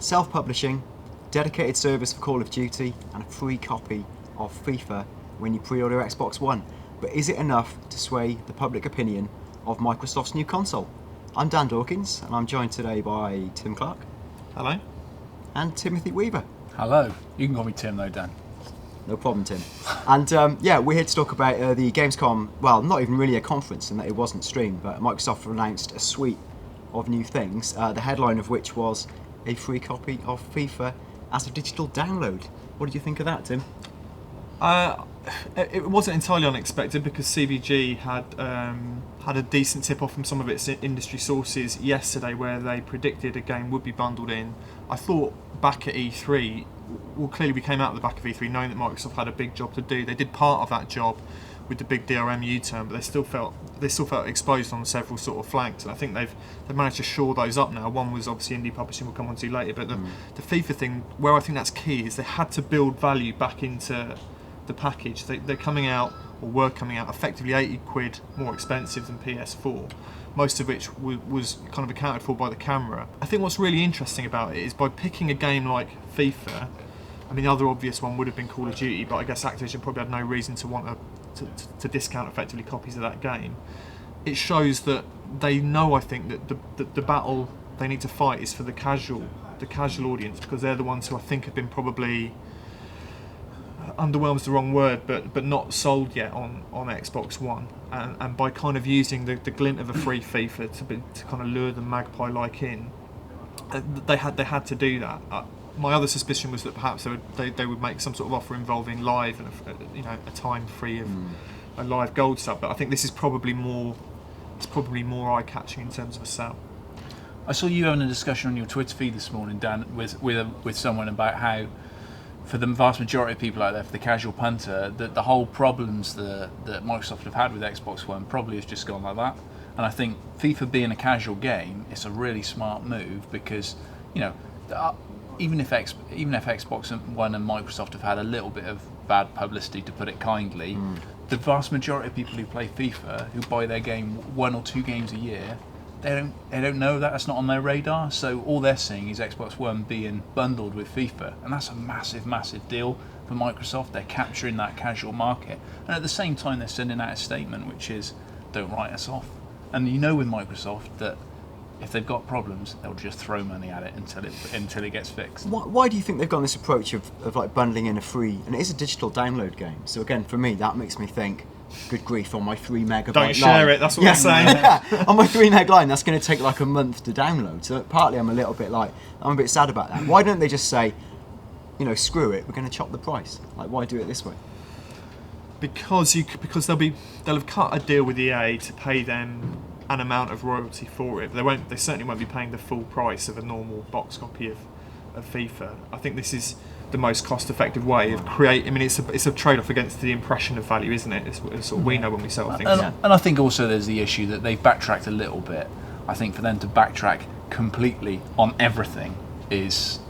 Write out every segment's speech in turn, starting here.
self-publishing, dedicated service for Call of Duty, and a free copy of FIFA when you pre-order Xbox One. But is it enough to sway the public opinion of Microsoft's new console? I'm Dan Dawkins, and I'm joined today by Tim Clark. Hello. And Timothy Weaver. Hello. You can call me Tim though, Dan. No problem, Tim. And we're here to talk about the Gamescom, well, not even really a conference in that it wasn't streamed, but Microsoft announced a suite of new things, the headline of which was a free copy of FIFA as a digital download. What did you think of that, Tim? It wasn't entirely unexpected because CVG had a decent tip-off from some of its industry sources yesterday where they predicted a game would be bundled in. I thought back at E3, well, clearly we came out of the back of E3 knowing that Microsoft had a big job to do. They did part of that job with the big DRM U-turn, but they still felt exposed on several sort of flanks, and I think they've managed to shore those up now. One was obviously indie publishing, we'll come on to later, but the FIFA thing, where I think that's key, is they had to build value back into the package. They're coming out, or were coming out, effectively 80 quid more expensive than PS4, most of which was kind of accounted for by the camera. I think what's really interesting about it is by picking a game like FIFA, I mean the other obvious one would have been Call of Duty, but I guess Activision probably had no reason to want to discount effectively copies of that game. It shows that they know, I think, that the battle they need to fight is for the casual audience, because they're the ones who I think have been probably, underwhelmed's the wrong word, but not sold yet on Xbox One, and by kind of using the glint of a free FIFA to kind of lure them magpie-like in, they had to do that. My other suspicion was that perhaps they would make some sort of offer involving live and a time free of a live gold sub, but I think this is probably more eye-catching in terms of a sell. I saw you having a discussion on your Twitter feed this morning, Dan, with someone about how, for the vast majority of people out there, for the casual punter, that the whole problems that Microsoft have had with Xbox One probably has just gone like that. And I think FIFA being a casual game, it's a really smart move because, even if Xbox One and Microsoft have had a little bit of bad publicity, to put it kindly, the vast majority of people who play FIFA, who buy their game 1 or 2 games a year, they don't know that. That's not on their radar. So all they're seeing is Xbox One being bundled with FIFA, and that's a massive deal for Microsoft. They're capturing that casual market, and at the same time they're sending out a statement which is, don't write us off. And with Microsoft that if they've got problems, they'll just throw money at it until it gets fixed. Why do you think they've gone this approach of like bundling in a free, and it is a digital download game, so again for me that makes me think, good grief, on my 3 megabyte line. Don't share it, that's what we're saying. Yeah, on my 3 meg line, that's going to take like a month to download. So partly I'm a bit sad about that. Why don't they just say, screw it, we're going to chop the price? Like, why do it this way? Because they'll have cut a deal with EA to pay them an amount of royalty for it. They certainly won't be paying the full price of a normal box copy of FIFA. I think this is the most cost-effective way of creating. I mean, it's a trade-off against the impression of value, isn't it? It's sort of we know when we sell things. And I think also there's the issue that they've backtracked a little bit. I think for them to backtrack completely on everything is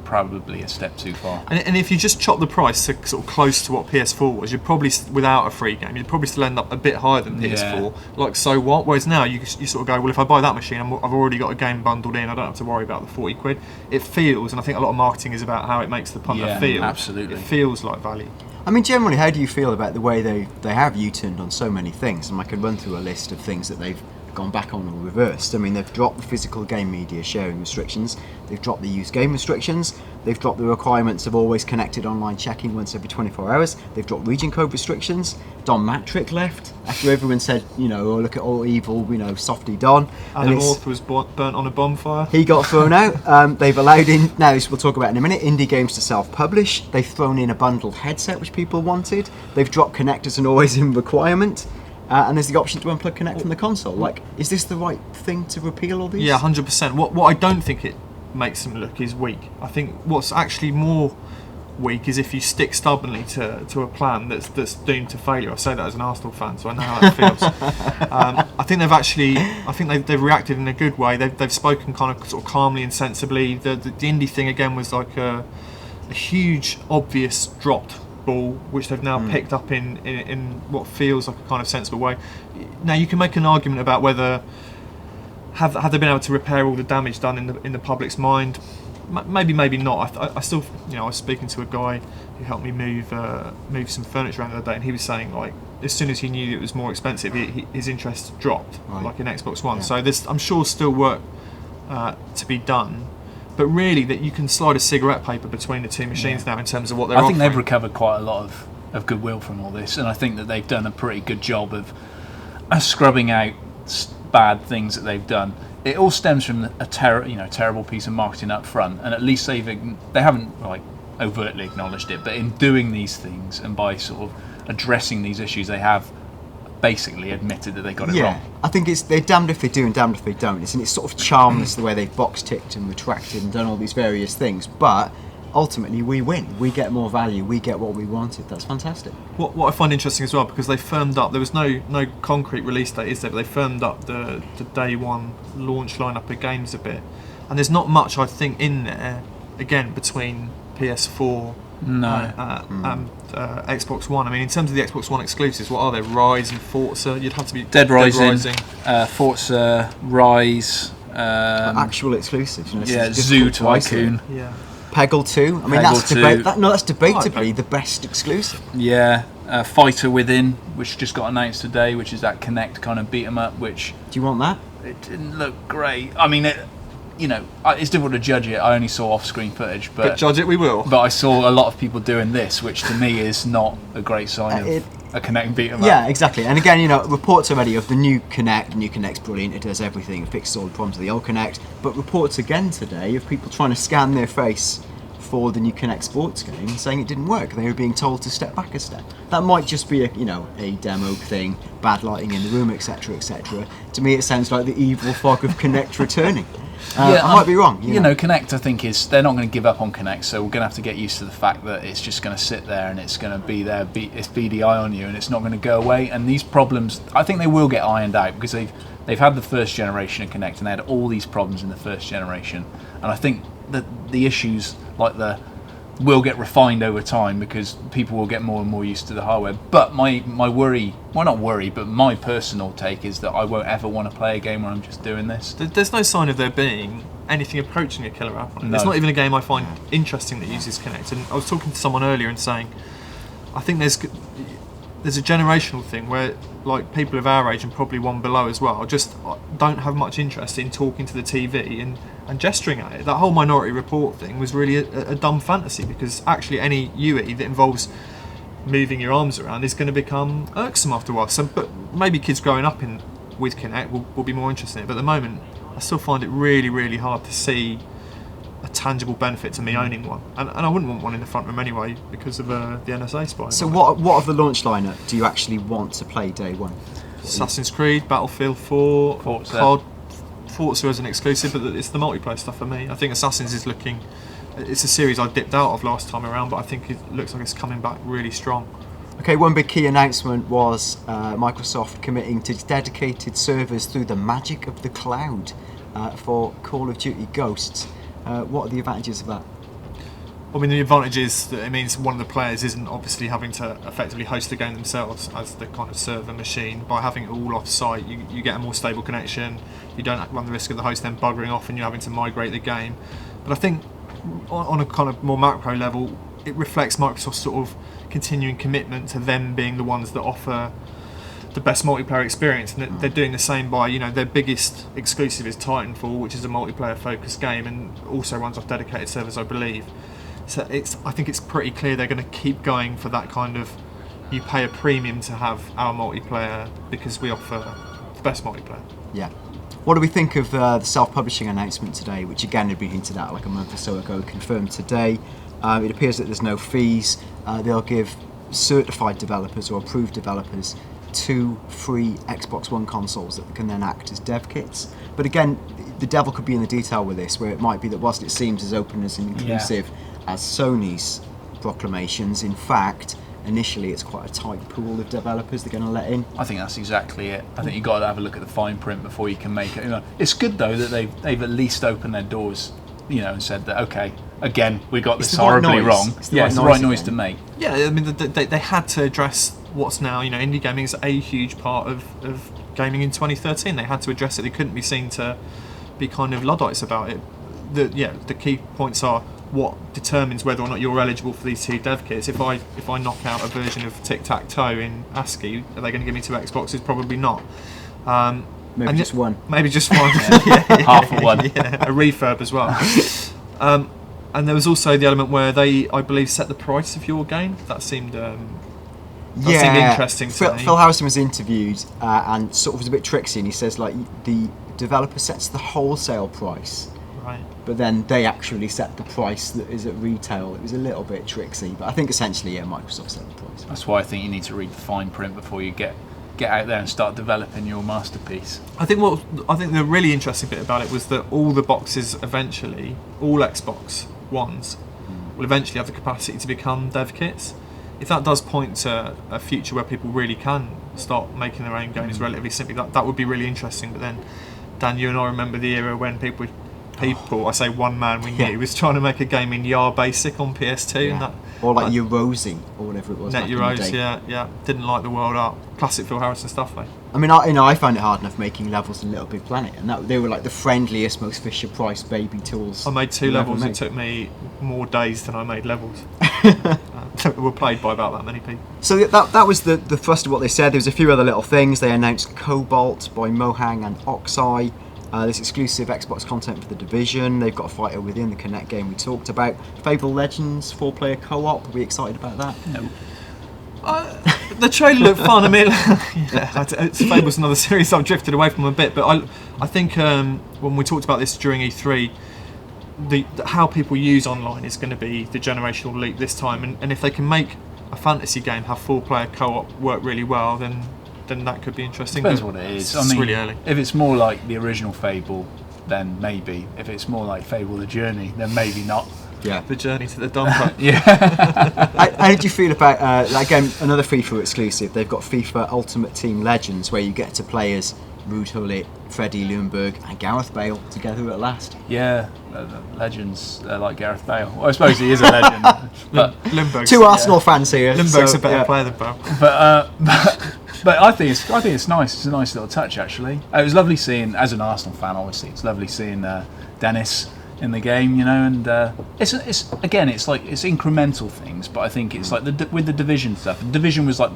probably a step too far. And if you just chop the price to sort of close to what PS4 was, you'd probably, without a free game, you'd probably still end up a bit higher than PS4. Yeah. Like, so what? Whereas now you sort of go, well, if I buy that machine, I've already got a game bundled in. I don't have to worry about the 40 quid. It feels, and I think a lot of marketing is about how it makes the punter feel. Absolutely. It feels like value. I mean, generally, how do you feel about the way they have U-turned on so many things? And I could run through a list of things that they've gone back on or reversed. I mean, they've dropped the physical game media sharing restrictions, they've dropped the used game restrictions, they've dropped the requirements of always connected online checking once every 24 hours, they've dropped region code restrictions. Don Matrick left after everyone said, oh, look at all evil, softy Don. Adam North was burnt on a bonfire. He got thrown out. They've allowed in, now this we'll talk about in a minute, indie games to self-publish. They've thrown in a bundled headset which people wanted. They've dropped connectors and always in requirement. And there's the option to unplug Connect from the console. Like, is this the right thing to repeal all these? Yeah, 100%. What I don't think it makes them look is weak. I think what's actually more weak is if you stick stubbornly to a plan that's doomed to failure. I say that as an Arsenal fan, so I know how that feels. I think they've reacted in a good way. They've spoken kind of sort of calmly and sensibly. The indie thing again was like a huge, obvious dropped ball, which they've now picked up in what feels like a kind of sensible way. Now you can make an argument about whether have they been able to repair all the damage done in the public's mind. maybe not. I still, I was speaking to a guy who helped me move some furniture around the other day, and he was saying like as soon as he knew it was more expensive, his interest dropped, like in Xbox One. So there's, I'm sure, still work to be done. But really, that you can slide a cigarette paper between the two machines now in terms of what they're offering. I think they've recovered quite a lot of goodwill from all this, and I think that they've done a pretty good job of scrubbing out bad things that they've done. It all stems from a terrible piece of marketing up front, and at least they haven't like overtly acknowledged it, but in doing these things and by sort of addressing these issues, they have basically admitted that they got it wrong. I think they're damned if they do and damned if they don't. It's sort of charmless the way they've box ticked and retracted and done all these various things, but ultimately we win. We get more value. We get what we wanted. That's fantastic. What I find interesting as well, because they firmed up, there was no concrete release date, is there? But they firmed up the day one launch lineup of games a bit, and there's not much, I think, in there again between PS4 and Xbox One. I mean, in terms of the Xbox One exclusives, what are there? Rise and Forza. You'd have to be Dead Rising. Forza, Rise. Actual exclusives. Zoo Tycoon. Yeah. Peggle 2. I mean, Peggle that's debatably the best exclusive. Yeah. Fighter Within, which just got announced today, which is that Kinect kind of beat 'em up. Which do you want that? It didn't look great. I mean, it's difficult to judge it. I only saw off-screen footage, but judge it we will. But I saw a lot of people doing this, which to me is not a great sign of a Kinect beat 'em up. Yeah, exactly. And again, reports already of the new Kinect. The new Kinect's brilliant. It does everything. It fixes all the problems of the old Kinect. But reports again today of people trying to scan their face for the new Kinect Sports game, saying it didn't work. They were being told to step back a step. That might just be a demo thing, bad lighting in the room, etc., etc. To me, it sounds like the evil fog of Kinect returning. I might be wrong. Kinect, I think, they're not going to give up on Kinect, so we're going to have to get used to the fact that it's just going to sit there and it's going to be there, it's BDI on you, and it's not going to go away. And these problems, I think they will get ironed out, because they've had the first generation of Kinect, and they had all these problems in the first generation. And I think that the issues will get refined over time, because people will get more and more used to the hardware. But my worry, well, not worry, but my personal take is that I won't ever want to play a game where I'm just doing this. There's no sign of there being anything approaching a killer app. No. It's not even a game I find interesting that uses Kinect. And I was talking to someone earlier and saying, I think there's a generational thing where like people of our age and probably one below as well just don't have much interest in talking to the TV and gesturing at it. That whole Minority Report thing was really a dumb fantasy, because actually any UE that involves moving your arms around is going to become irksome after a while. So, but maybe kids growing up with Kinect will be more interested in it. But at the moment, I still find it really, really hard to see a tangible benefit to me owning one, and I wouldn't want one in the front room anyway because of the NSA spy. So what of the launch lineup do you actually want to play day one? Assassin's Creed, Battlefield 4, Forza. COD. Forza as an exclusive, but it's the multiplayer stuff for me. I think Assassin's is looking, it's a series I dipped out of last time around, but I think it looks like it's coming back really strong. Okay, one big key announcement was Microsoft committing to dedicated servers through the magic of the cloud for Call of Duty Ghosts. What are the advantages of that? I mean, the advantage is that it means one of the players isn't obviously having to effectively host the game themselves as the kind of server machine. By having it all off-site, you get a more stable connection. You don't run the risk of the host then buggering off and you're having to migrate the game. But I think on a kind of more macro level, it reflects Microsoft's sort of continuing commitment to them being the ones that offer the best multiplayer experience, and they're doing the same by, their biggest exclusive is Titanfall, which is a multiplayer focused game and also runs off dedicated servers, I believe. So I think it's pretty clear they're going to keep going for that kind of, you pay a premium to have our multiplayer because we offer the best multiplayer. Yeah. What do we think of the self-publishing announcement today, which again had been hinted at like a month or so ago, confirmed today? It appears that there's no fees. They'll give certified developers or approved developers 2 free Xbox One consoles that can then act as dev kits. But again, the devil could be in the detail with this, where it might be that whilst it seems as open as inclusive as Sony's proclamations, in fact, initially it's quite a tight pool of developers they're going to let in. I think that's exactly it. I think you've got to have a look at the fine print before you can make it. It's good though that they've at least opened their doors, and said that, okay, again, we got this horribly wrong. It's the right noise to make. Yeah, I mean, they had to address what's now, indie gaming is a huge part of gaming in 2013. They had to address it. They couldn't be seen to be kind of Luddites about it. the key points are what determines whether or not you're eligible for these 2 dev kits. If I knock out a version of Tic-Tac-Toe in ASCII, are they going to give me 2 Xboxes? Probably not. Maybe just one. Maybe just one. Half of one. Yeah, a refurb as well. And there was also the element where they, I believe, set the price of your game. That seemed seemed interesting to me. Phil Harrison was interviewed and sort of was a bit tricksy, and he says like the developer sets the wholesale price, Right. but then they actually set the price that is at retail. It was a little bit tricksy, but I think essentially, Microsoft set the price. That's why I think you need to read the fine print before you get out there and start developing your masterpiece. I think the really interesting bit about it was that all the boxes eventually, all Xbox Ones, will eventually have the capacity to become dev kits. If that does point to a future where people really can start making their own games relatively simply, that would be really interesting. But then, Dan, you and I remember the era when people, I say one man we knew, was trying to make a game in YAR Basic on PS2, and that, or like Eurosi or whatever it was. Net back in the Euros, day. yeah, didn't like the world up. Classic Phil Harrison stuff, though. I mean, I found it hard enough making levels in Little Big Planet, and they were like the friendliest, most Fisher-Price baby tools. I made 2 you've ever levels. made. It took me more days than I made levels. Were played by about that many people. So that was the thrust of what they said. There was a few other little things. They announced Cobalt by Mohang and Oxeye. There's exclusive Xbox content for The Division. They've got a fighter within the Kinect game we talked about. Fable Legends 4-player co-op. Are we excited about that? No. The trailer looked fun. I mean, Fable's another series I've drifted away from a bit, but I think when we talked about this during E3, how people use online is going to be the generational leap this time, and if they can make a fantasy game have 4-player co-op work really well, then that could be interesting. Depends what it is. It's really early. If it's more like the original Fable, then maybe. If it's more like Fable the Journey, then maybe not. Yeah. The journey to the dumper. Yeah. How did you feel about, again, another FIFA exclusive? They've got FIFA Ultimate Team Legends, where you get to play as Ruud Gullit, Freddie Ljungberg and Gareth Bale together at last. Yeah, legends like Gareth Bale. Well, I suppose he is a legend. But Ljungberg's, 2 Arsenal fans here. Ljungberg's so, a better player than Bale. But I think it's nice. It's a nice little touch, actually. It was lovely seeing, as an Arsenal fan, obviously, it's lovely seeing Dennis in the game, and it's incremental things, but I think it's like with the Division stuff. The Division was like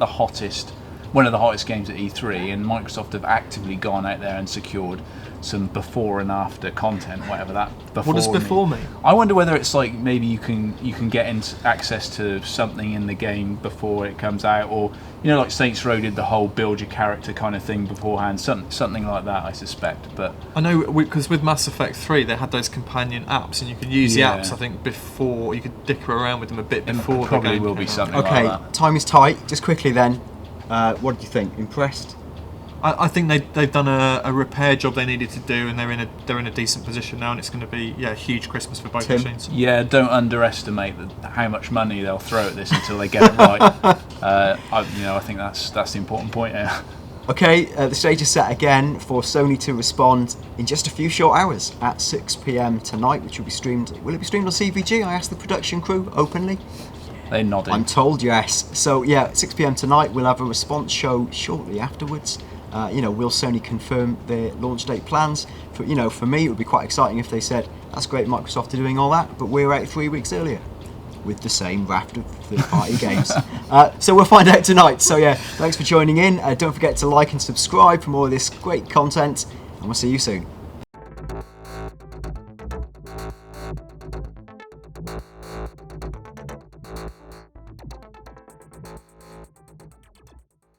one of the hottest games at E3, and Microsoft have actively gone out there and secured some before and after content, whatever that before. What does before mean? I wonder whether it's like maybe you can get access to something in the game before it comes out, or like Saints Row did the whole build your character kind of thing beforehand, something like that, I suspect. But I know because with Mass Effect 3 they had those companion apps, and you could use the apps. I think before you could dicker around with them a bit before. Probably the game will be came out. something Okay, like that. time is tight. Just quickly then, what did you think? Impressed? I think they've done a repair job they needed to do, and they're in a decent position now, and it's going to be a huge Christmas for both Tim? machines. Yeah, don't underestimate how much money they'll throw at this until they get it right. I think that's the important point here. Okay, the stage is set again for Sony to respond in just a few short hours at 6 p.m. tonight, which will be streamed. Will it be streamed on CVG? I asked the production crew openly. They nodded. I'm told yes. So yeah, 6 p.m. tonight. We'll have a response show shortly afterwards. Will Sony confirm their launch date plans? For me, it would be quite exciting if they said, "That's great, Microsoft are doing all that, but we're out 3 weeks earlier with the same raft of third-party games." So we'll find out tonight. So yeah, thanks for joining in. Don't forget to like and subscribe for more of this great content, and we'll see you soon.